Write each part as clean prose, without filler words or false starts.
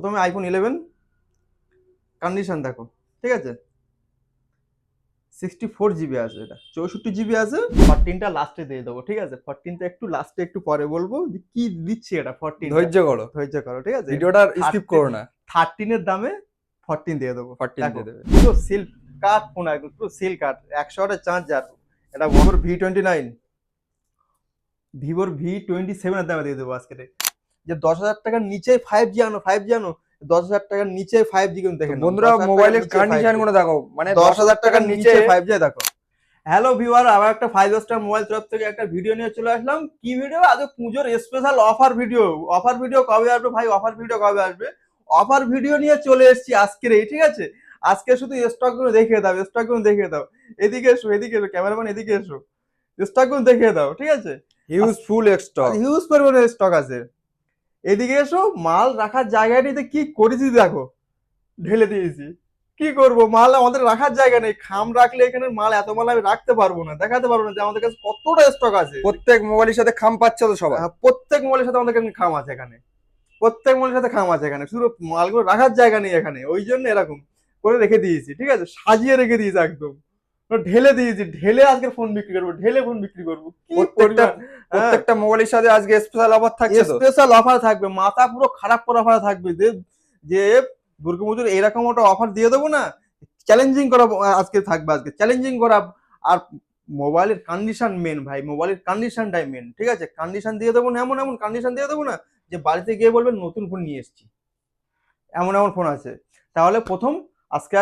প্রথমে iPhone 11 condition দেখো, ঠিক আছে। 64 জিবি আছে, এটা 64 জিবি আছে। 14টা লাস্টে দিয়ে দেবো, ঠিক আছে। 14টা একটু লাস্টে একটু পরে বলবো যে কি দিচ্ছি এটা। 14টা ধৈর্য করো, ধৈর্য করো, ঠিক আছে। ভিডিওটা স্কিপ করো না। 13 এর দামে 14 দিয়ে দেবো। 14 দেখো দিয়ে দেবে। পুরো সিল্ক কাট ফোন, একদম পুরো সিল্ক কাট, 100 চার্জার। এটা ভিভোর V29, ভিভোর V27 এর দামে দিয়ে দেবো আজকে। যে 10,000 টাকার নিচে 5G আনো, 5G আনো। 10,000 টাকার নিচে 5G কিন্তু তো দেখে নাও। বন্ধুরা 10,000 টাকার মোবাইলের নিচে কন্ডিশন 5G, গুলো দেখো, মানে 10,000 টাকার নিচে নিচে 5G দেখো। হ্যালো ভিউয়ার, আবার একটা 5 স্টার মোবাইল তরফ থেকে একটা ভিডিও নিয়ে চলে আসলাম। কি ভিডিও? আজ পুজোর special offer video. Offer video কবে আসবে ভাই? অফার ভিডিও কবে আসবে? অফার ভিডিও নিয়ে চলে এসেছি আজকের এই, ঠিক আছে। আজকে শুধু স্টক গুলো দেখিয়ে দাও, স্টক গুলো দেখিয়ে দাও। এদিকে এসো, এদিকে এসো, ক্যামেরাম্যান এদিকে এসো, স্টক গুলো দেখিয়ে দাও, ঠিক আছে। হিউজ ফুল স্টক। হিউজ পরিমাণে স্টক আছে। এদিকে এসো, মাল রাখার জায়গাটিতে কি করেছি দেখো, ঢেলে দিয়েছি। কি করব, মাল আমাদের রাখার জায়গা নেই। খাম রাখলে এখানে মাল এত মাল আমি রাখতে পারবো না, দেখাতে পারবো না যে আমাদের কাছে কতটা স্টক আছে। প্রত্যেক মোবাইলের সাথে খাম পাচ্ছে তো সবাই। প্রত্যেক মালের সাথে আমাদের কাছে খাম আছে এখানে। প্রত্যেক মালের সাথে খাম আছে এখানে, শুধু মালগুলো রাখার জায়গা নেই এখানে, ওই জন্য এরকম করে রেখে দিয়েছি, ঠিক আছে। সাজিয়ে রেখে দিয়েছি একদম, ঢেলে দিয়েছি। ঢেলে আজকে ফোন বিক্রি করবো, ঢেলে ফোন বিক্রি করবো। কি প্রত্যেকটা পরিমাণ! হ্যাঁ, প্রত্যেকটা মোবাইলের সাথে আজকে স্পেশাল অফার থাকছে তো। স্পেশাল অফার থাকবে, মাথা পুরো খারাপ করা অফার থাকবে। যে যে দুর্গাপুজোর এরকম একটা অফার দিয়ে দেবো না, চ্যালেঞ্জিং করা আজকে থাকবে, আজকে চ্যালেঞ্জিং করা। আর মোবাইলের কন্ডিশন মেন ভাই, মোবাইলের কন্ডিশনটাই মেন, ঠিক আছে। কন্ডিশন দিয়ে দেবো না, এমন এমন কন্ডিশন দিয়ে দেবো না যে বাড়িতে গিয়ে বলবেন নতুন ফোন নিয়ে এসেছি। এমন এমন ফোন আছে। তাহলে প্রথম আজকে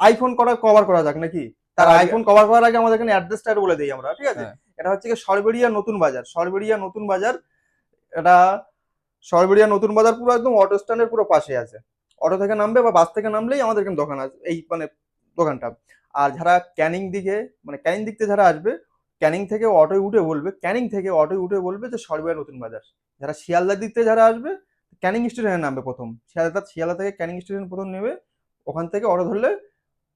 আইফোন কভার করা যাক নাকি। তার তার আগে আইফোন কভার করার আগে আমাদের এখানে অ্যাড্রেসটা বলে দিই আমরা, ঠিক আছে। হ্যাঁ, এটা হচ্ছে কি সরবেরিয়া নতুন বাজার, সরবেরিয়া নতুন বাজার। এটা সরবেরিয়া নতুন বাজার পুরো একদম অটো স্ট্যান্ডের পুরো পাশে আছে। অটো থেকে নামবে বা বাস থেকে নামলেই আমাদের এখানে দোকান আছে, এই মানে দোকানটা। আর যারা ক্যানিং দিকে, মানে ক্যানিং দিক থেকে যারা আসবে, ক্যানিং থেকে অটোয় উঠে বলবে, ক্যানিং থেকে অটোয় উঠে বলবে যে সরবেরিয়া নতুন বাজার। যারা শিয়ালদার দিক থেকে যারা আসবে, ক্যানিং স্টেশনে নামবে প্রথম। শিয়ালদা থেকে ক্যানিং স্টেশন প্রথম নেবে, ওখান থেকে অটো ধরলে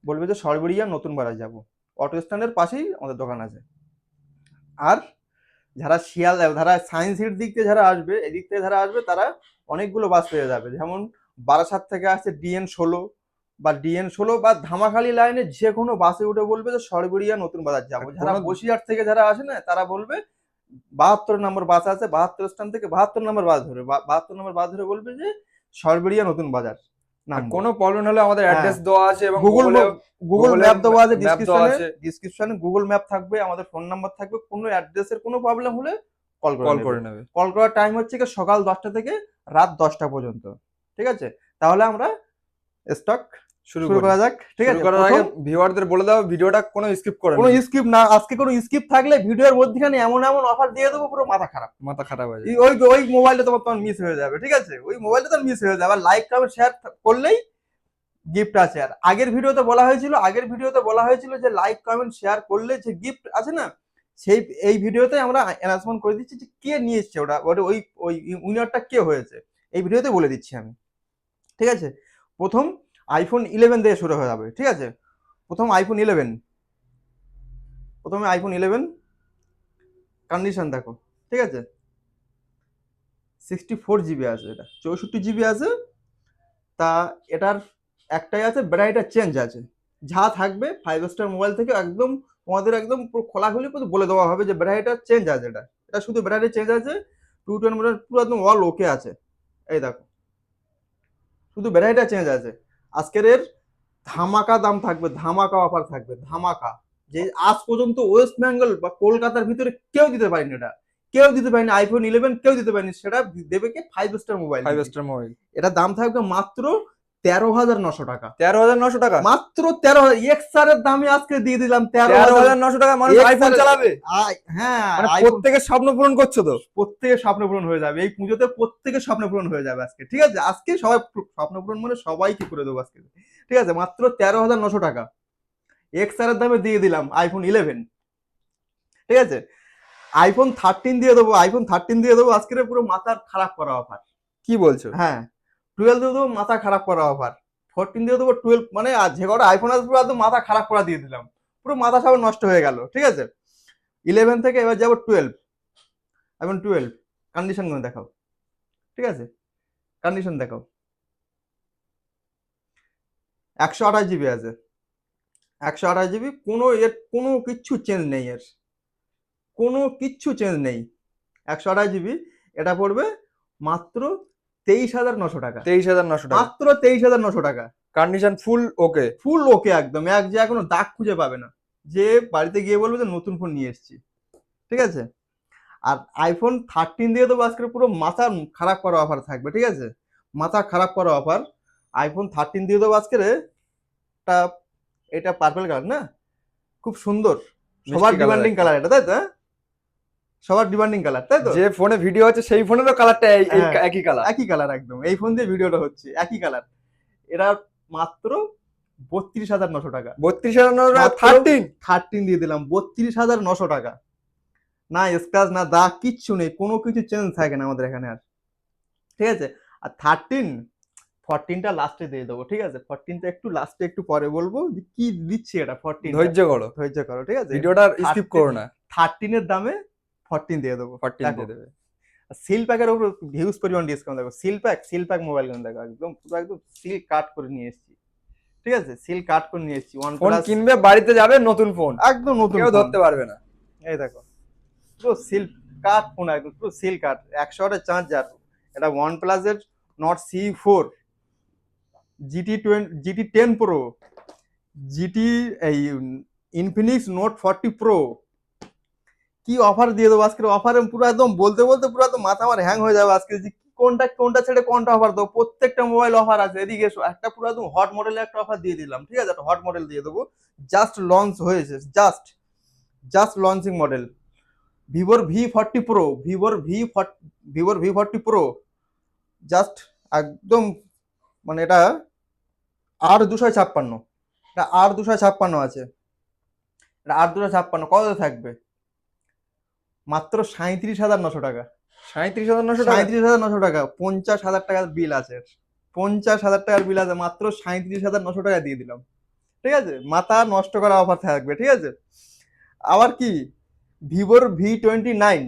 বলবে যে সরবেরিয়া নতুন বাজার যাবো। অটো স্ট্যান্ডের পাশেই আমাদের দোকান আছে। আর যারা সায়েন্স সিটির দিক থেকে যারা আসবে, এদিক থেকে যারা আসবে, তারা অনেকগুলো বাস পেয়ে যাবে। যেমন বারাসাত থেকে আসছে DN16 বা DN16 বা ধামাখালি লাইনে যে কোনো বাসে উঠে বলবে যে সরবেরিয়া নতুন বাজার যাবো। যারা কোনো বসিরহাট থেকে যারা আসে না, তারা বলবে 72 নম্বর বাস আছে, 72 স্ট্যান্ড থেকে 72 নম্বর বাস ধরে, 72 নম্বর বাস ধরে বলবে যে সরবেরিয়া নতুন বাজার আর নামবো। কোনো প্রবলেম হলে আমাদের হ্যাঁ, অ্যাড্রেস দেওয়া আছে এবং গুগল গুগল গুগলে ম্যাপ দেওয়া আছে ম্যাপ দেওয়া ডিসক্রিপশনে। আছে, ডিসক্রিপশনে গুগল ম্যাপ থাকবে, আমাদের ফোন নাম্বার থাকবে। কোনো অ্যাড্রেসের কোনো প্রবলেম হলে কল করে কল নেবে। করে নেবে। কল করার টাইম হচ্ছে কি সকাল 10টা থেকে রাত 10টা পর্যন্ত, ঠিক আছে। তাহলে আমরা স্টক শুরু শুরু করি। করা যাক, ঠিক শুরু আছে। করার আগে প্রথম ভিউয়ারদের বলে দাও ভিডিওটা কোনো স্কিপ করে কোনো না, স্কিপ না, আজকে কোনো স্কিপ থাকলে ভিডিওর মধ্যখানে এমন এমন অফার দিয়ে দেবো পুরো মাথা খারাপ। মাথা খারাপ হয়ে যাবে। ওই ওই মোবাইলটা তোমার মিস হয়ে যাবে, ঠিক আছে। ওই মোবাইলটা তো মিস হয়ে যাবে। আর লাইক কমেন্ট শেয়ার করলেই গিফট আছে। আর আগের ভিডিওতে বলা হয়েছিল যে লাইক কমেন্ট শেয়ার করলে যে গিফট আছে না, সেই এই ভিডিওতে আমরা অ্যানাউন্সমেন্ট করে দিচ্ছি যে কে নিয়ে এসছে ওটা, ওটা ওই ওই উইনারটা কে হয়েছে, এই ভিডিওতে বলে দিচ্ছি আমি, ঠিক আছে। প্রথম আইফোন 11 দিয়ে শুরু হয়ে যাবে, ঠিক আছে। প্রথম আইফোন 11, প্রথমে আইফোন 11 কন্ডিশন দেখো, ঠিক আছে। 64 জিবি আছে, এটা 64 জিবি আছে। তা এটার একটাই আছে, ব্যাটারিটা চেঞ্জ আছে। যা থাকবে 5 স্টার মোবাইল থেকে একদম তোমাদের একদম পুরো খোলাখুলি করে বলে দেওয়া হবে যে ব্যাটারিটা চেঞ্জ আছে। এটা এটা শুধু ব্যাটারি চেঞ্জ আছে। 210 মিটার পুরো একদম অল ওকে আছে। এই দেখো, শুধু ব্যাটারিটা চেঞ্জ আছে। আজকের এর ধামাকা দাম থাকবে, ধামাকা অফার থাকবে, ধামাকা। যে আজ পর্যন্ত ওয়েস্ট বেঙ্গল বা কলকাতার ভিতরে কেউ দিতে পারেনি এটা, কেউ দিতে পারেনি। আইফোন 11 কেউ দিতে পারেনি, সেটা দেবে কে? 5 স্টার মোবাইল। 5 star mobile. এটা দাম থাকবে মাত্র 13,900 টাকা। 13,900 টাকা। মাত্র 13,000 এক্সআরের দামে আজকে দিয়ে দিলাম 13,000। 13,900 টাকা মানুষ আইফোন চালাবে। হ্যাঁ, মানে আইফোন প্রত্যেকের স্বপ্ন পূরণ করছো তো। প্রত্যেকের স্বপ্ন পূরণ হয়ে যাবে এই পুজোতে, প্রত্যেকের স্বপ্ন পূরণ হয়ে যাবে আজকে, ঠিক আছে। আজকে সবাই স্বপ্ন পূরণ মানে সবাইকে করে দেবো আজকে, ঠিক আছে। মাত্র 13,900 টাকা এক্সআরের দামে দিয়ে দিলাম আইফোন 11, ঠিক আছে। আইফোন 13 দিয়ে দেবো, আইফোন 13 দিয়ে দেবো আজকে পুরো মাথা খারাপ করা অফার। কি বলছো? হ্যাঁ, 12 দিয়ে দেবো মাথা খারাপ করা অফার। 14 দিয়ে দেবো, 12 মানে আর যে কটা আইফোন আসবে পুরো একদম মাথা খারাপ করা দিয়ে দিলাম, পুরো মাথা সব নষ্ট হয়ে গেল, ঠিক আছে। 11 থেকে এবার যাবো 12, আইফোন 12 কন্ডিশন গুলো দেখাও, ঠিক আছে। কন্ডিশন দেখাও, 128 জিবি আছে, 128 জিবি, কোনো কিচ্ছু চেঞ্জ নেই, এর কোনো কিচ্ছু চেঞ্জ নেই। 128 জিবি, এটা পড়বে মাত্র 23,900 টাকা। 23,900 টাকা। মাত্র 23,900 টাকা। কন্ডিশন ফুল ওকে। ফুল ওকে একদম, এক জায়গায় কোনো দাগ খুঁজে পাবে না, যে বাড়িতে গিয়ে বলবে যে নতুন ফোন নিয়ে এসেছি। ঠিক আছে, আর আইফোন 13 দিয়ে দেবো আজকে, পুরো মাথা খারাপ করা অফার থাকবে। ঠিক আছে, মাথা খারাপ করা অফার। আইফোন 13 দিয়ে দেবো আজকে রে। এটা এটা পার্পল কালার না, খুব সুন্দর, সবার মিষ্টি colour ডিমান্ডিং একটা। কালার এটা, তাই তো? হ্যাঁ? সবার ডিমান্ডিং কালার, তাই তো? যে ফোনে ভিডিও হচ্ছে সেই ফোনেরও কালারটা হ্যাঁ, একই কালার। একই কালার একদম, এই ফোন দিয়ে ভিডিওটা হচ্ছে একই কালার। এরা মাত্র 32,900 টাকা। 32,900 মাত্র 13 দিয়ে দিলাম 32,900 টাকা। না স্ক্র্যাচ না দাগ কিচ্ছু নেই, কোনো কিছু চেঞ্জ থাকে না আমাদের এখানে আর। ঠিক আছে, আর 14টা লাস্টে দিয়ে দেবো। ঠিক আছে, 14টা একটু লাস্টে একটু পরে বলবো যে কি দিচ্ছি এটা। 14 ধৈর্য করো, ধৈর্য করো। ঠিক আছে, ভিডিওটা স্কিপ করো না। 13 এর দামে 14 দিয়ে দেবো। 14 দিয়ে দেবে। সিল প্যাকের উপর হিউজ পরিমাণ ডিসকাউন্ট দেখো। সিল প্যাক মোবাইল গেম দেখো, একদম পুরো একদম সিল কাট করে নিয়ে এসেছি। ঠিক আছে, সিল কাট করে নিয়ে এসেছি। ফোন OnePlus কিনবে, বাড়িতে যাবে নতুন ফোন, একদম নতুন কেউ ফোন। ধরতে পারবে না। এই দেখো, পুরো সিল কাট ফোন, একদম পুরো সিল কাট, 100 চার্জার। এটা OnePlus এর Nord CE4, GT10 Pro, GT এই ইনফিনিক্স নোট 40 প্রো। কি অফার দিয়ে দেবো আজকে, অফারে পুরো একদম বলতে বলতে পুরো একদম মাথা আমার হ্যাং হয়ে যাবে আজকে, যে কোনটা ছেড়ে কোনটা অফার দেবো। প্রত্যেকটা মোবাইল অফার আছে। এদিকে এসো, একটা পুরো একদম হট মডেলের একটা অফার দিয়ে দিলাম। ঠিক আছে, একটা হট মডেল দিয়ে দেবো, জাস্ট লঞ্চ হয়েছে, জাস্ট লঞ্চিং মডেল। ভিভোর V40 প্রো, ভিভোর V40 প্রো, জাস্ট একদম, মানে এটা R256, এটা R256 আছে, এটা R256 কত থাকবে? মাত্র 37,900 টাকা। 37,900 টাকা। 37,900 টাকা, 50,000 টাকার বিল আছে, 50,000 টাকার বিল আছে, মাত্র 37,900 টাকা দিয়ে দিলাম। ঠিক আছে, মাথা নষ্ট করা অফার থাকবে। ঠিক আছে, আবার কি ভিভোর V29,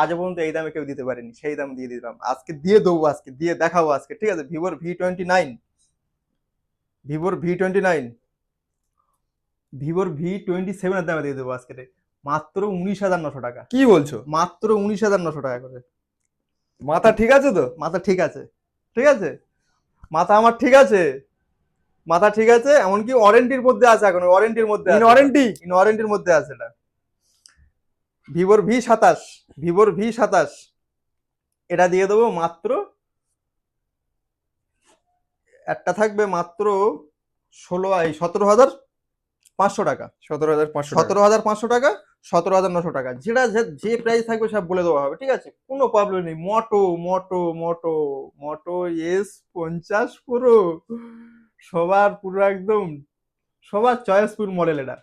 আজ পর্যন্ত এই দামে কেউ দিতে পারেনি, সেই দাম দিয়ে দিলাম আজকে, দিয়ে দেবো আজকে, দিয়ে দেখাবো আজকে। ঠিক আছে, ভিভোর V27 এর দামে দিয়ে দেবো আজকে মাত্র 19,900 টাকা। কি বলছো? মাত্র 19,900 টাকা করে। মাথা ঠিক আছে তো? মাথা ঠিক আছে, ঠিক আছে, মাথা আমার ঠিক আছে, মাথা ঠিক আছে। এমনকি ওয়ারেন্টির মধ্যে আছে, এখন ওয়ারেন্টির মধ্যে আছে, ওয়ারেন্টির মধ্যে আছে এটা। ভিভোর V27, এটা দিয়ে দেবো মাত্র, একটা থাকবে মাত্র 17,500 টাকা। 17,500 টাকা। 17,500 টাকা, 17,900 টাকা, যেটা যে প্রাইস থাকবে সব বলে দেওয়া হবে। ঠিক আছে, কোনো প্রবলেম নেই। মোটো S50 পুরো সবার, পুরো একদম সবার চয়েসফুল মডেল এটা,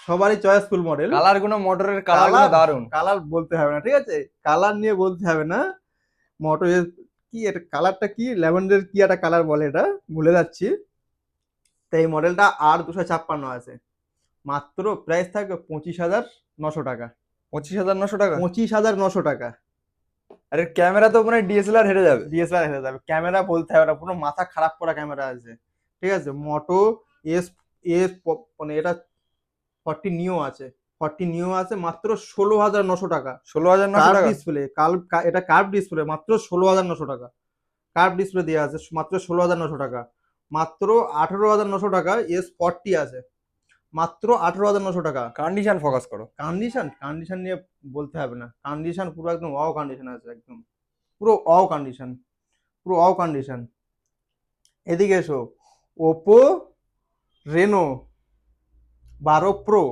সবারই চয়েসফুল মডেল। কালার গুলো, মোটরের কালার গুলো দারুন। কালার বলতে হবে না, ঠিক আছে, কালার নিয়ে বলতে হবে না। মোটো এস, কি এটা কালারটা, কি ল্যাভেন্ডার কি একটা কালার বলে, এটা ভুলে যাচ্ছি। তো এই মডেলটা R256 আছে, মাত্র প্রাইস থাকবে 25,900 টাকা। 25,900 টাকা। 25,900 টাকা। আরে ক্যামেরা তো মানে ডিএসএলআর হেরে যাবে। ডিএসএলআর হেরে যাবে, ক্যামেরা বলতে হবে না, পুরো মাথা খারাপ করা ক্যামেরা আছে। ঠিক আছে, মোটো এস এস মানে এটা 40 নিও আছে, 40 নিও আছে, মাত্র 16,900 টাকা। 16,900 টাকা। ডিসপ্লে, এটা কার্ভ ডিসপ্লে, মাত্র 16,900 টাকা। কার্ভ ডিসপ্লে দেওয়া আছে, মাত্র 16,900 টাকা। মাত্র 18,900 টাকা S40 আছে, মাত্র 18,900 টাকা। কন্ডিশন ফোকাস করো। কন্ডিশন নিয়ে বলতে হবে না, কন্ডিশন পুরো একদম ওয়াও কন্ডিশন আছে, একদম পুরো ওয়াও কন্ডিশন, পুরো ওয়াও কন্ডিশন। এদিকে এসো, ওপো রেনো 12 প্রো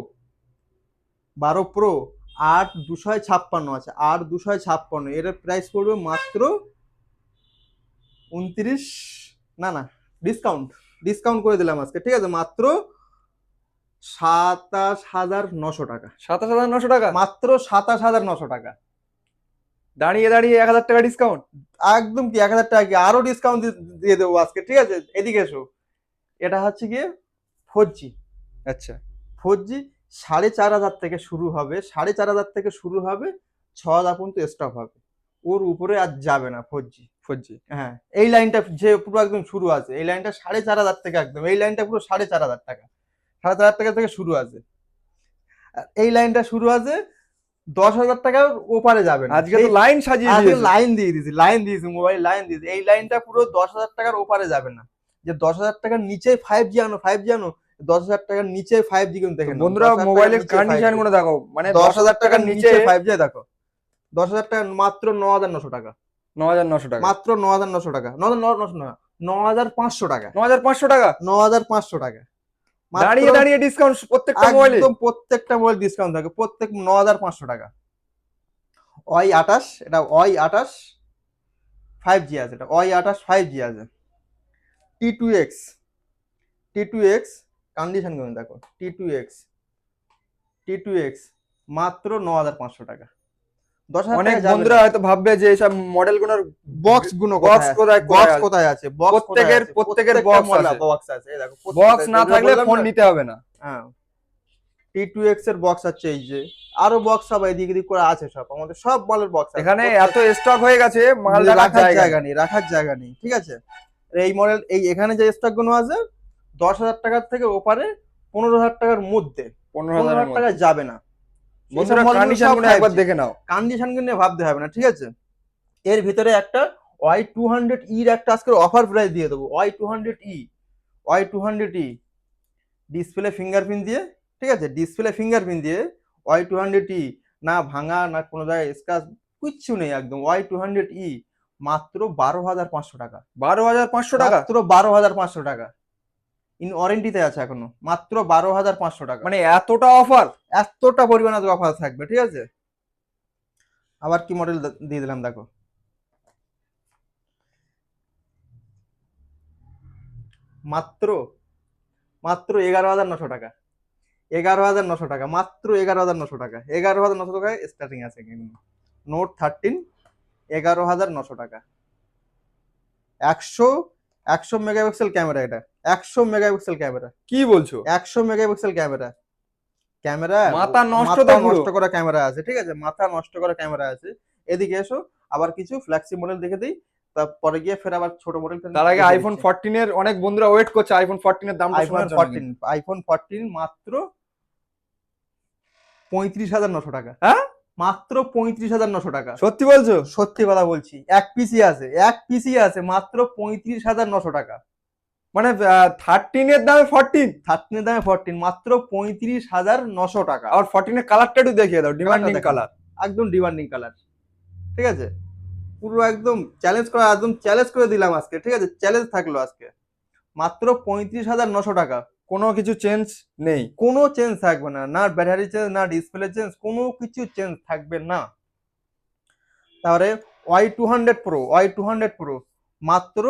8,256 আছে, 8,256, এর প্রাইস পড়বে মাত্র 29, না ডিসকাউন্ট করে দিলাম আজকে। ঠিক আছে, মাত্র 27,900 টাকা। 27,900 টাকা। মাত্র 27,900 টাকা। দাঁড়িয়ে দাঁড়িয়ে 1,000 টাকা ডিসকাউন্ট। একদম কি 1,000 টাকা কি, আরো ডিসকাউন্ট দিয়ে দেবো আজকে। ঠিক আছে, এদিকে এসো, এটা হচ্ছে গিয়ে 4G। আচ্ছা, 4G 4,500 থেকে শুরু হবে, 4,500 থেকে শুরু হবে, 6,000 পর্যন্ত স্টপ হবে, ওর উপরে আর যাবে না 4G। 4G। হ্যাঁ, এই লাইনটা যে পুরো একদম শুরু আছে, এই লাইনটা 4,500 থেকে একদম, এই লাইনটা পুরো 4,500 টাকা, 4,500 টাকা থেকে শুরু আছে। আর এই লাইনটা শুরু আছে 10,000 টাকার ওপারে যাবে না। আজকে তো লাইন সাজিয়ে আজকে দিয়েছে। লাইন দিয়ে দিয়েছি, লাইন দিয়েছি, মোবাইল লাইন দিয়েছি। এই লাইনটা পুরো 10,000 টাকার ওপারে যাবে না। যে 10,000 টাকার নিচে 5G আনো, 5G আনো, 10,000 টাকার নিচে 5G কিন্তু তো দেখে নাও। বন্ধুরা 10,000 টাকার মোবাইলের নিচে কন্ডিশন 5G, গুলো দেখো, মানে 10,000 টাকার নিচে নিচে 5G দেখো। 10,000 টাকা মাত্র 9,900 টাকা, 9,900 টাকা, মাত্র 9,900 টাকা, 9,900 না, 9,500 টাকা, 9,500 টাকা। 9,500 টাকা মাত্র। দাঁড়িয়ে দাঁড়িয়ে ডিসকাউন্ট প্রত্যেকটা মোবাইলে। একদম প্রত্যেকটা মোবাইল ডিসকাউন্ট থাকে, প্রত্যেক 9,500 টাকা। ওই 28, এটা ওই 28 5G আছে, এটা ওই 28 5G আছে। T2X, T2X কন্ডিশন কেমন দেখো, T2X মাত্র 9,500 টাকা। 10,000 অনেক টাকা যাবে বন্ধুরা না। হয়তো ভাববে যে এইসব মডেল গুলোর বক্স গুলো বক্স কোথায় বক্স আছে? কোথায় আছে, বক্স প্রত্যেকের box আছে। বক্স আছে, এই দেখো বক্স না থাকলে ফোন নিতে হবে না। হ্যাঁ, T2X এর বক্স আছে, এই যে আরো বক্স সব এদিক এদিক করে আছে, সব আমাদের সব মালের বক্স আছে। এখানে এত স্টক হয়ে গেছে, মাল রাখার জায়গা জায়গা নেই, রাখার জায়গা নেই, ঠিক আছে। এই মডেল, এই এখানে যে স্টক গুলো আছে 10,000 টাকার থেকে ওপারে 15,000 টাকার মধ্যে, 15,000 15,000 টাকা যাবে না। বন্ধুরা কন্ডিশন গুলো একবার দেখে নাও। কন্ডিশন নিয়ে ভাবতে হবে না, ঠিক আছে। এর ভিতরে একটা Y200E এর একটা আজকে অফার প্রাইস দিয়ে দেবো। Y200E ডিসপ্লে ফিঙ্গারপ্রিন্ট দিয়ে, ঠিক আছে, ডিসপ্লে ফিঙ্গারপ্রিন্ট দিয়ে Y200E, না ভাঙা না কোনো জায়গায় স্ক্র্যাচ, কিচ্ছু নেই, একদম Y200E মাত্র 12,500 টাকা, 12,500 টাকা, মাত্র 12,500 টাকা। ইন ওয়ারেন্টিতে আছে এখনো, মাত্র 12,500 টাকা। মানে এতটা অফার। এতটা পরিমাণে অফার থাকবে, ঠিক আছে। আবার কি মডেল দিয়ে দিলাম দেখো, মাত্র মাত্র 11,900 টাকা, 11,900 টাকা, মাত্র 11,900 টাকা, 11,900 টাকায় স্টার্টিং আছে কিন্তু। নোট 13 11,900 টাকা। 100 মেগাপিক্সেল ক্যামেরা, এটা 100 মেগাপিক্সেল ক্যামেরা। কি বলছো? 100 মেগাপিক্সেল ক্যামেরা, ক্যামেরা মাথা নষ্ট তো মাথা পুরো। নষ্ট করা ক্যামেরা আছে, ঠিক আছে, মাথা নষ্ট করা ক্যামেরা আছে। এদিকে এসো, আবার কিছু ফ্ল্যাগশিপ মডেল দেখে দিই, তারপরে গিয়ে ফের আবার ছোট মডেল। তার আগে আইফোন 14 এর অনেক বন্ধুরা ওয়েট করছে আইফোন 14 এর দামটা আইফোন শোনার জন্য। 14, আইফোন 14 মাত্র 35,900 টাকা। হ্যাঁ, মাত্র 35,900 টাকা। সত্যি বলছো? সত্যি কথা বলছি, এক পিসি আছে, এক পিসি আছে, মাত্র 35,900 টাকা। মানে 13 এর দামে 14, 13 এর দামে 14, মাত্র 35,900 টাকা। আর 14 এর কালারটা একটু দেখিয়ে দাও, ডিমান্ডিং দেখাও। কালার, একদম ডিমান্ডিং কালার, ঠিক আছে। পুরো একদম চ্যালেঞ্জ করা, একদম চ্যালেঞ্জ করে দিলাম আজকে, ঠিক আছে, চ্যালেঞ্জ থাকলো আজকে। মাত্র 35,900 টাকা। কোনো কিছু চেঞ্জ নেই, কোনো চেঞ্জ থাকবে না, না ব্যাটারি চেঞ্জ, না ডিসপ্লে চেঞ্জ, কোনো কিছু চেঞ্জ থাকবে না। তারপরে Y200 Pro মাত্র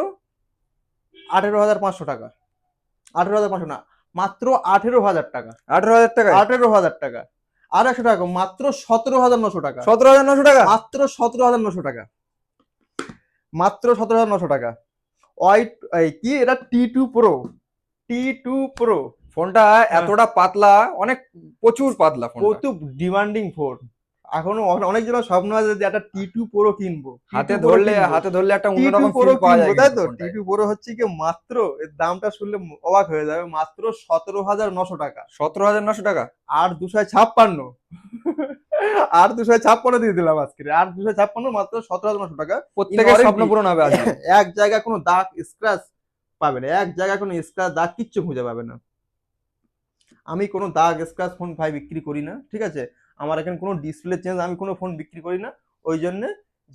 18,500 টাকা, 18,500 না, মাত্র 18,000 টাকা, 18,000 টাকা, 18,000 টাকা। আর 100 টাকা, মাত্র 17,900 টাকা, 17,900 টাকা, মাত্র 17,900 টাকা, মাত্র 17,900 টাকা। ওয়াই কি এটা T2 Pro ফোনটা এতটা পাতলা, অনেক প্রচুর পাতলা ফোনটা, কত ডিমান্ডিং ফোন। এখনো অনেক জনের স্বপ্ন আছে যে একটা T2 Pro কিনবো, হাতে T2 Pro ধরলে কিনবো। একটা T2 অন্যরকম Pro ফিল পাওয়া যায় কিনবো, তাই তো। কিন্তু ফোনটায়। T2 Pro হচ্ছে কি, মাত্র এর দামটা শুনলে অবাক হয়ে যাবে, মাত্র 17,900 টাকা। 17,900 টাকা, আর 256, আর 256 দিয়ে দিলাম আজকে, আর 256, মাত্র 17,900 টাকা। প্রত্যেকের স্বপ্ন পূরণ হবে আজকে। এক জায়গায় কোনো দাগ স্ক্র্যাচ পাবে না, এক জায়গায় কোনো স্ক্র্যাচ দাগ কিচ্ছু খুঁজে পাবে না। আমি কোনো দাগ স্ক্র্যাচ ফোন ভাই বিক্রি করি না, ঠিক আছে। আমার এখানে কোনো ডিসপ্লে চেঞ্জ, আমি কোনো ফোন বিক্রি করি না। ওই জন্য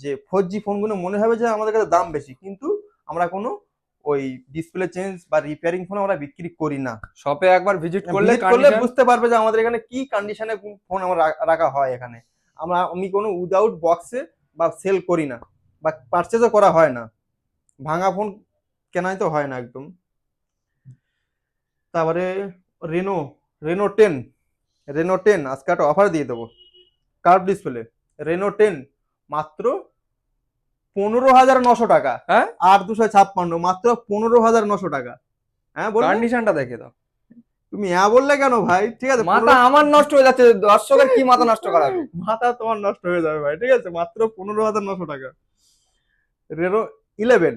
যে 4G ফোনগুলো মনে হবে যে আমাদের কাছে দাম বেশি, কিন্তু আমরা কোনো ওই ডিসপ্লে চেঞ্জ বা রিপেয়ারিং ফোন আমরা বিক্রি করি না। শপে একবার ভিজিট করলে Visit করলে বুঝতে পারবে যে আমাদের এখানে কি কন্ডিশনে ফোন আমরা রাখা হয় এখানে। আমি কোনো উইদাউট বক্সে বা সেল করি না, বা পারচেজও করা হয় না, ভাঙা ফোন কেনাই তো হয় না একদম। তারপরে রেনো 10 আজকে একটা অফার দিয়ে দেবো, কার্ভ ডিসপ্লে রেনো 10 মাত্র 15,900 টাকা। হ্যাঁ, আর 256 মাত্র 15,900 টাকা। হ্যাঁ বললে, কন্ডিশনটা দেখে দাও। তুমি হ্যাঁ বললে কেন ভাই, ঠিক আছে। মাথা আমার নষ্ট হয়ে যাচ্ছে, দর্শকের কি মাথা নষ্ট করাবে? মাথা তোমার নষ্ট হয়ে যাবে ভাই, ঠিক আছে, মাত্র 15,900 টাকা। রেনো ইলেভেন,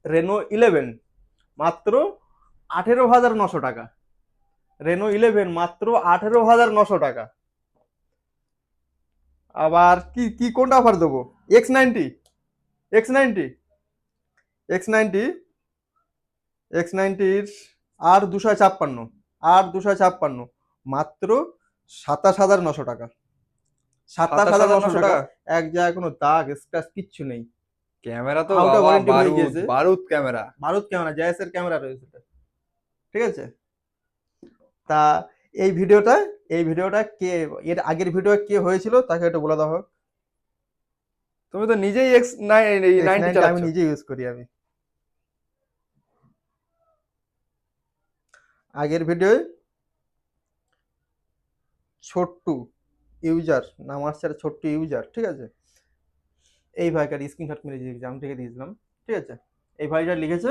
রেনো ইলেভেন মাত্র 18,900 টাকা। রেনো ইলেভেন মাত্র 18,900 টাকা। আবার কি কি কোনটা অফার দেবো? X90, X90, X90, X90 আর 256, আর 256 মাত্র 27,900 টাকা। 27,900 টাকা। এক জায়গায় কোনো দাগ স্ক্র্যাচ কিচ্ছু নেই। ক্যামেরা তো Out of বাবা warranty হয়ে বারুদ গিয়েছে। বারুদ ক্যামেরা। ভারত ক্যামেরা, জায়াসের ক্যামেরা রয়েছে এটা। ঠিক আছে? তা এই ভিডিওটা, এই ভিডিওটা কে, এর আগের ভিডিও কে হয়েছিল তাকে একটু বলে দাও হোক। তুমি তো নিজেই X90 X90 আমি চালাচ্ছ। নিজে ইউজ করি আমি। আগের ভিডিওয় ছোট্টু ইউজার নাম আসছে, একটা ছোট্ট ইউজার, ঠিক আছে? এই ভাইটার স্ক্রিনশট মেরে দিয়েছি, আমি থেকে দিয়েছিলাম, ঠিক আছে? এই ভাইটা লিখেছে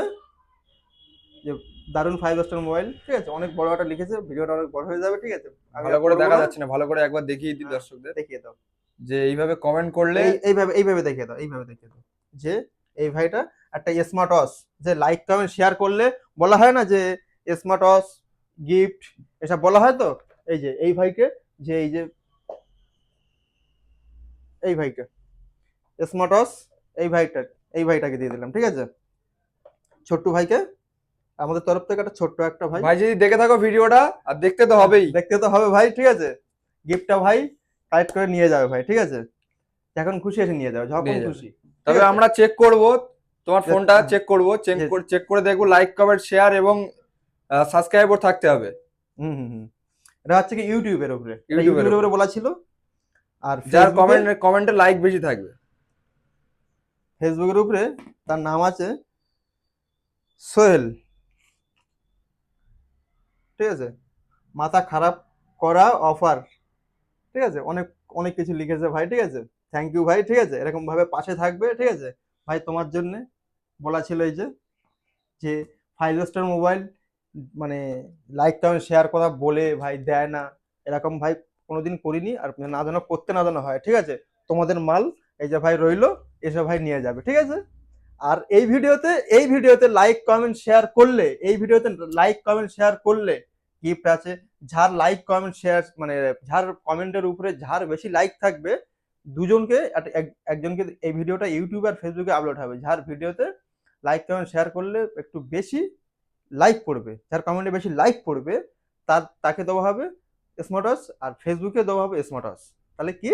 যে দারুণ 5 স্টার মোবাইল, ঠিক আছে? অনেক বড় একটা লিখেছে, ভিডিওটা অনেক বড় হয়ে যাবে, ঠিক আছে? আমি ভালো আর করে করবো দেখা না। যাচ্ছে না, ভালো করে একবার দেখিয়ে দিই হ্যাঁ, দর্শকদের দেখিয়ে দাও। যে এইভাবে কমেন্ট করলে। এইভাবে এইভাবে দেখিয়ে দাও, এইভাবে দেখিয়ে দাও যে এই ভাইটা একটা স্মার্ট ওয়াচ, যে লাইক কমেন্ট শেয়ার করলে বলা হয় না যে স্মার্ট ওয়াচ গিফট এসব বলা হয়, তো এই যে এই ভাইকে, যে এই যে এই ভাইকে স্মার্ট ওয়াচ, এই ভাইটাকে দিয়ে দিলাম, ঠিক আছে? ছোট্টু ভাইকে আমাদের তরফ থেকে একটা ছোট্ট একটা ভাই। ভাই যদি দেখে থাকো ভিডিওটা, আর দেখতে তো হবেই, দেখতে তো হবে ভাই, ঠিক আছে? গিফটটা ভাই কালেক্ট করে নিয়ে যাবে ভাই, ঠিক আছে? যখন খুশি এসে নিয়ে যাবে, যখন নিয়ে যাবে। খুশি। তবে আমরা চেক করব তোমার Yes, ফোনটা, চেক করব, yes. চেক করে দেখবো লাইক কমেন্ট শেয়ার এবং সাবস্ক্রাইবও থাকতে হবে। হুম হুম হুম। এটা হচ্ছে কি ইউটিউবের উপরে, ইউটিউবের ইউটিউবের উপরে উপরে বলা ছিল। আর যার ফেসবুকে, কমেন্টে লাইক বেশি থাকবে। ফেসবুকের উপরে তার নাম আছে সোহেল, ঠিক আছে? মাথা খারাপ করা অফার, ঠিক আছে? অনেক অনেক কিছু লিখেছে ভাই, ঠিক আছে? থ্যাংক ইউ ভাই, ঠিক আছে? এরকম ভাবে পাশে থাকবে, ঠিক আছে? ভাই তোমার জন্য বলা ছিল এই যে যে 5 স্টার মোবাইল মানে লাইক কমেন্ট শেয়ার করা বলে ভাই দেয় না, এরকম ভাই কোনোদিন করিনি, আর না যেন করতে না যেন হয়, ঠিক আছে? তোমাদের মাল এই যে ভাই রইলো, এসে ভাই নিয়ে যাবে, ঠিক আছে? আর এই ভিডিওতে লাইক কমেন্ট শেয়ার করলে, এই ভিডিওতে লাইক কমেন্ট শেয়ার করলে গিফট আছে। যার লাইক কমেন্ট শেয়ার মানে যার কমেন্টের উপরে যার বেশি লাইক থাকবে, দুজনকে একজনকে এই ভিডিওটা ইউটিউব আর ফেসবুকে আপলোড হবে। যার ভিডিওতে লাইক কমেন্ট শেয়ার করলে একটু বেশি লাইক পড়বে, যার কমেন্টে বেশি লাইক পড়বে, তাকে দেওয়া হবে স্মার্ট ওয়াচ, আর ফেসবুকে দেওয়া হবে স্মার্ট ওয়াচ। তাহলে কি,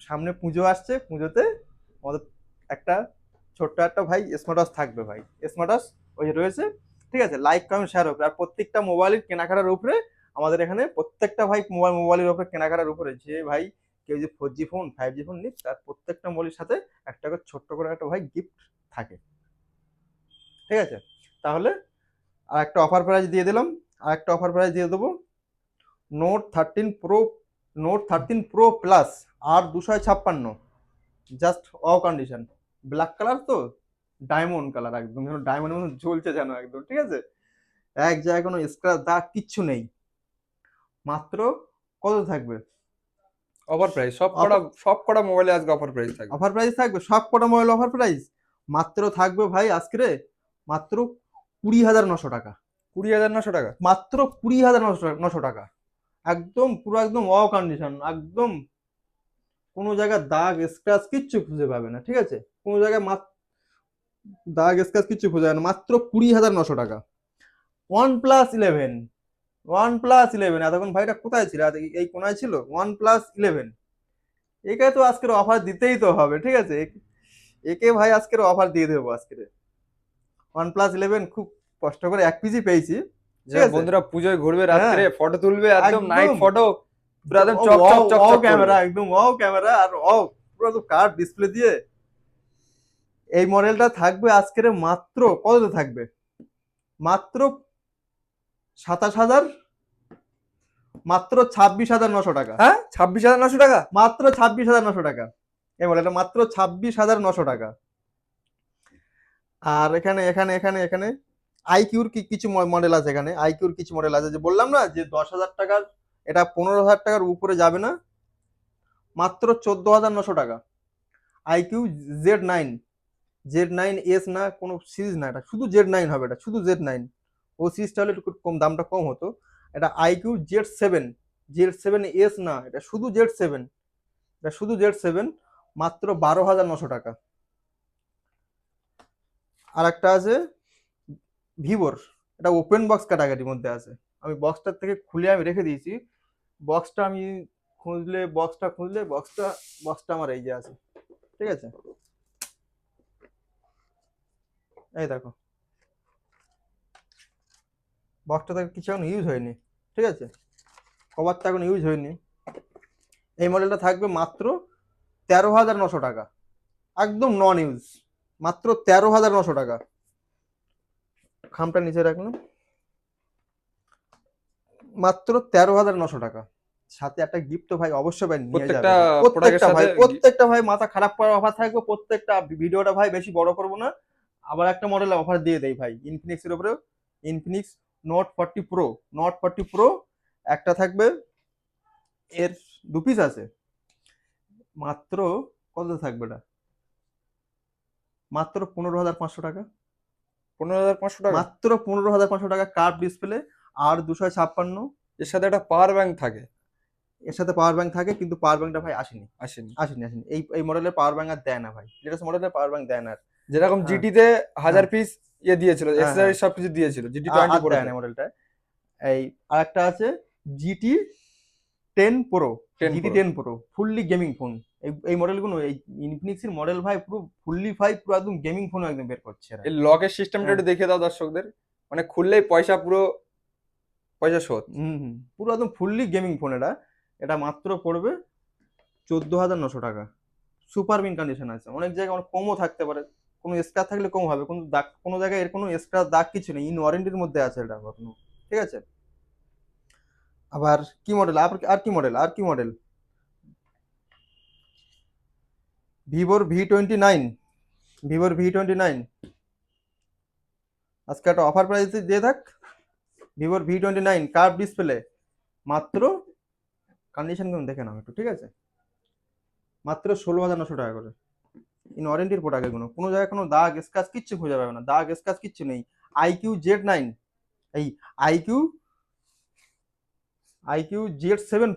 সামনে পুজো আসছে, পুজোতে আমাদের একটা ছোট্ট একটা ভাই স্মার্ট ওয়াচ থাকবে ভাই, স্মার্ট ওয়াচ ওই যে রয়েছে, ঠিক আছে? লাইক কমেন্ট শেয়ার উপরে, আর প্রত্যেকটা মোবাইলের কেনাকাটার উপরে আমাদের এখানে প্রত্যেকটা ভাই মোবাইলের উপরে কেনাকাটার উপরে যে ভাই কেউ যে 4G ফোন 5G ফোন নিক, তার প্রত্যেকটা মোবাইলের সাথে একটা করে ছোট্ট করে একটা ভাই গিফট থাকে, ঠিক আছে? তাহলে আর একটা অফার প্রাইস দিয়ে দিলাম, আর একটা অফার প্রাইস দিয়ে দেবো। Note 13 pro, note 13 pro plus আর 256, just uh condition, black colour তো, ডায়মন্ড কালার, একদম যেন ডায়মন্ডের মতো ঝুলছে যেন একদম, ঠিক আছে? এক জায়গায় কোনো স্ক্র্যাচ দাগ কিচ্ছু নেই। মাত্র কত থাকবে অফার প্রাইস সব কটা মোবাইলে আজকে অফার প্রাইস থাকবে। অফার প্রাইস থাকবে? সব কটা মোবাইল অফার প্রাইস মাত্র থাকবে ভাই আজকে মাত্র 20,900 টাকা। 20,900 টাকা। মাত্র 20,900 টাকা। একদম পুরো একদম অ কন্ডিশন, একদম কোনো জায়গায় দাগ স্ক্র্যাচ কিচ্ছু খুঁজে পাবে না, ঠিক আছে? কোনো জায়গায় দাগ স্ক্র্যাচ কিচ্ছু খুঁজে পাবে না, মাত্র 20,900 টাকা। OnePlus 11, OnePlus 11 এতক্ষণ ভাইটা কোথায় ছিল? এই কোনায় ছিল। OnePlus 11 একে তো আজকের অফার দিতেই তো হবে, ঠিক আছে? একে ভাই আজকের অফার দিয়ে দেবো আজকে। OnePlus 11 খুব কষ্ট করে 1 পিজি পেয়েছি, যে ঠিক আছে? বন্ধুরা পুজোয় ঘুরবে, হ্যাঁ, রাত্রে ফটো তুলবে, একদম নাইট একদম ফটো, পুরো একদম চক ওয়াও চক চক ওয়াও চক ক্যামেরা, করবে। একদম ওয়াও ক্যামেরা, আর ওয়াও পুরো তো কার্ভ ডিসপ্লে দিয়ে এই মডেলটা থাকবে আজকের মাত্র কততে থাকবে? মাত্র 27,000, মাত্র 26,900 টাকা। হ্যাঁ, 26,900 টাকা। মাত্র 26,900 টাকা এই মডেলটা, মাত্র 26,900 টাকা। আর এখানে এখানে এখানে এখানে আইকিউর কিছু মডেল আছে, এখানে আইকিউর কিছু মডেল আছে, যে বললাম না যে 10,000 টাকার, এটা 15,000 টাকার উপরে যাবে না, মাত্র 14,900 টাকা। iQZED9, Z9S না, কোনো সিরিজ না, এটা শুধু Z9 হবে, এটা শুধু Z9। ও সিরিজটা হলে একটু কম, দামটা কম হতো। এটা আইকিউ Z7 না, এটা শুধু Z7, এটা শুধু Z7, মাত্র 12,900 টাকা। আর একটা আছে ভিভোর, এটা ওপেন বক্স ক্যাটাগরির মধ্যে আছে। আমি বক্সটার থেকে খুলে আমি রেখে দিয়েছি। বক্সটা আমি বক্সটা আমার এই যে আছে, ঠিক আছে, এই দেখো বক্সটা থেকে কিছু এখন ইউজ হয়নি, ঠিক আছে, কভারটা এখন ইউজ হয়নি। এই মডেলটা থাকবে মাত্র 13,900 টাকা, একদম নন ইউজ, মাত্র 13,900 টাকা। খামটা নিচে রাখলাম, মাত্র 13,900 টাকা। সাথে একটা গিফট তো ভাই অবশ্যই ভাই নিয়ে যাবে। প্রত্যেকটা প্রোডাক্টের সাথে প্রত্যেকটা ভাই মাথা খারাপ করার অফার থাকবে। প্রত্যেকটা ভিডিওটা ভাই বেশি বড় করবো না। আবার একটা মডেল অফার দিয়ে দেই ভাই, ইনফিনিক্স এর উপরে, ইনফিনিক্স নোট 40 প্রো একটা থাকবে, এর 2 পিস আছে, মাত্র কত থাকবে এটা, মাত্র 15,500 টাকা, 15,500 টাকা। মাত্র 15,500 টাকা। কার্ভ ডিসপ্লে আর 256, এর সাথে একটা পাওয়ার ব্যাংক থাকে। এর সাথে পাওয়ার ব্যাংক থাকে, কিন্তু পাওয়ার ব্যাংকটা ভাই আসেনি। আসেনি। এই মডেলের পাওয়ার ব্যাংক আর দেয় না ভাই, লেটেস্ট মডেলের পাওয়ার ব্যাংক দেয় না আর। যেরকম হ্যাঁ। জিটিতে 1000 পিস দিয়েছিল, হ্যাঁ, এক্সেসরিজ সবকিছু দিয়েছিল, জিটি আর 20 দেয় না মডেলটা। এই আরেকটা আছে GT 10 pro, 10 GT Pro। 10 pro fully gaming phone. এই মডেলগুলো, এই ইনফিনিক্স এর মডেল ভাই পুরো ফুললি পুরো একদম গেমিং ফোন একদম বের করছে এরা। এর লকের সিস্টেমটা হ্যাঁ। একটু দেখিয়ে দাও দর্শকদের, মানে খুললেই পয়সা শোধ। পুরো একদম ফুললি গেমিং ফোন এটা। এটা মাত্র পড়বে 14,900 টাকা। সুপার মিন কন্ডিশন আছে, অনেক জায়গায় অনেক কমও থাকতে পারে, কোনো স্ক্র্যাচ থাকলে কম হবে, কোনো দাগ, কোনো জায়গায় এর কোনো স্ক্র্যাচ দাগ কিছু নেই, ইন ওয়ারেন্টির মধ্যে আছে এটা এখনো, ঠিক আছে। আবার কি মডেল, আর কি মডেল ভিভোর V29 আজকে একটা অফার প্রাইস দিয়ে থাক। ভিভোর V29 কার্ভ ডিসপ্লে, মাত্র কন্ডিশন গুলো দেখে নাও একটু, ঠিক আছে, মাত্র 16,900 টাকা করে। ইন ওয়ারেন্টির প্রোডাক্ট এগুলো, কোনো জায়গায় কোনো দাগ স্ক্র্যাচ কিচ্ছু খুঁজে পাবে না, দাগ স্ক্র্যাচ কিচ্ছু নেই। আইকিউ Z9, এই iQOO iQOO Z7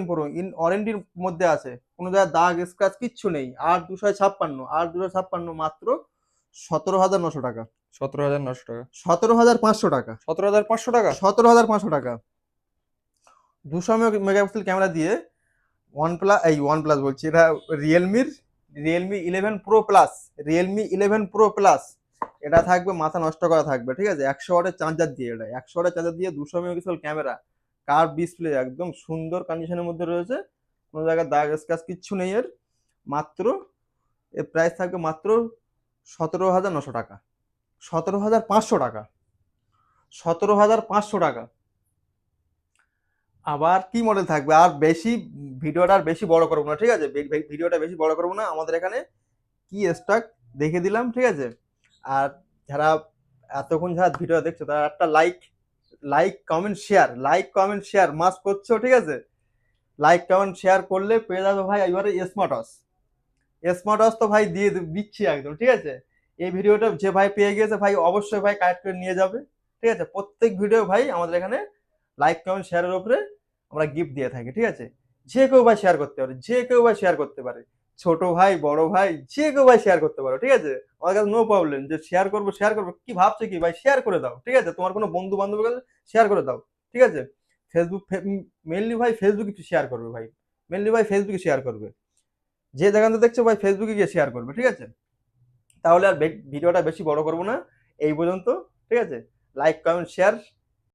pro in ওয়ারেন্টির মধ্যে আছে, কোনো জায়গায় দাগ স্ক্র্যাচ কিচ্ছু নেই। আর 256 মাত্র 17,900 টাকা। 17,900 টাকা। 17,500 টাকা। 17,500 টাকা। 17,500 টাকা। 200 মেগাপিক্সেল ক্যামেরা দিয়ে ওয়ানপ্লাস বলছি, এটা রিয়েলমি 11 প্রো প্লাস এটা থাকবে, মাথা নষ্ট করা থাকবে, ঠিক আছে, 100 ওয়াটের চার্জার দিয়ে, এটা 100 ওয়াটের চার্জার দিয়ে 200 মেগাপিক্সেল ক্যামেরা, কার্ভ ডিসপ্লে, একদম সুন্দর কন্ডিশনের মধ্যে রয়েছে, কোনো জায়গায় দাগ স্ক্র্যাচ কিচ্ছু নেই এর। মাত্র এর প্রাইস থাকবে মাত্র 17,900 টাকা। 17,500 টাকা। 17,500 টাকা। আবার কি মডেল থাকবে, আর বেশি ভিডিওটা আর বেশি বড় করবো না, ঠিক আছে, ভিডিওটা বেশি বড় করবো না, আমাদের এখানে কি স্টক দেখে দিলাম, ঠিক আছে। আর যারা এতক্ষণ যারা ভিডিও দেখছো, তারা একটা লাইক কমেন্ট শেয়ার মাস্ট করছো, ঠিক আছে। লাইক কমেন্ট শেয়ার করলে পেয়ে যাবে ভাই এবারে স্মার্ট ওয়াচ তো ভাই দিচ্ছি একদম, ঠিক আছে। এই ভিডিওটা যে ভাই পেয়ে গিয়েছে ভাই, অবশ্যই ভাই কালেক্ট করে নিয়ে যাবে, ঠিক আছে। প্রত্যেক ভিডিও ভাই আমাদের এখানে লাইক কমেন্ট শেয়ারের উপরে আমরা গিফট দিয়ে থাকি, ঠিক আছে। যে কেউ ভাই শেয়ার করতে পারে, ছোট ভাই বড় ভাই যে কেউ ভাই শেয়ার করতে পারো, ঠিক আছে। আমার কাছে নো প্রবলেম, যে শেয়ার করবো কি ভাবছো কি ভাই, শেয়ার করে দাও, ঠিক আছে। তোমার কোনো বন্ধু বান্ধবের কাছে শেয়ার করে দাও, ঠিক আছে। ফেসবুক মেনলি ভাই ফেসবুকে শেয়ার করবে ভাই, ফেসবুকে শেয়ার করবে, যে জায়গাতে দেখছো ভাই ফেসবুকে গিয়ে শেয়ার করবে, ঠিক আছে। তাহলে আর ভিডিওটা বেশি বড় করবো না, এই পর্যন্ত, ঠিক আছে। Like comment share